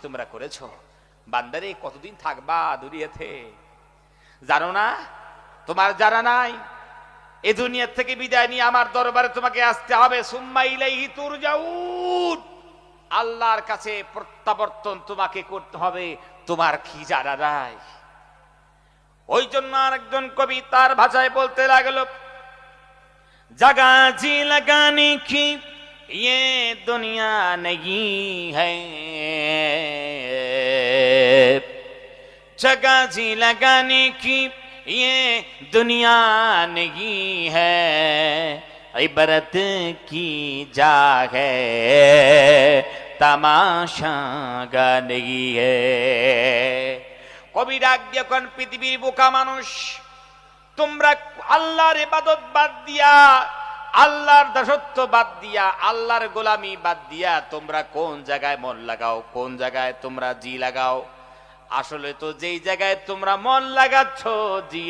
তোমরা করেছো। বান্দারে কতদিন থাকবা দুনিয়াতে জানো না? তোমার জানা নাই এই দুনিয়া থেকে বিদায় নিয়ে আমার দরবারে তোমাকে আসতে হবে। সুম্মা ইলাইহি তুরজাউন, আল্লাহর কাছে প্রত্যাবর্তন তোমাকে করতে হবে। তোমার কি জানা নাই? ওই জন্য আরেকজন কবি তার ভাষায় বলতে লাগলো, जगह जी लगाने की ये दुनिया नहीं है, जगह जी लगाने की ये दुनिया नहीं है, इबरत की जा है तमाशा गा नहीं है। কবি ডাক দিয়ে কোন পৃথিবীর বোকা মানুষ, তোমরা আল্লাহর ইবাদত বাদ দিয়া, আল্লাহর দাসত্ব বাদ দিয়া, আল্লাহর গোলামি বাদ দিয়া তোমরা কোন জায়গায় মন লাগাও, কোন জায়গায় তোমরা জি লাগাও? আসলে তো যেই জায়গায় তোমরা মন লাগাচ্ছ, জি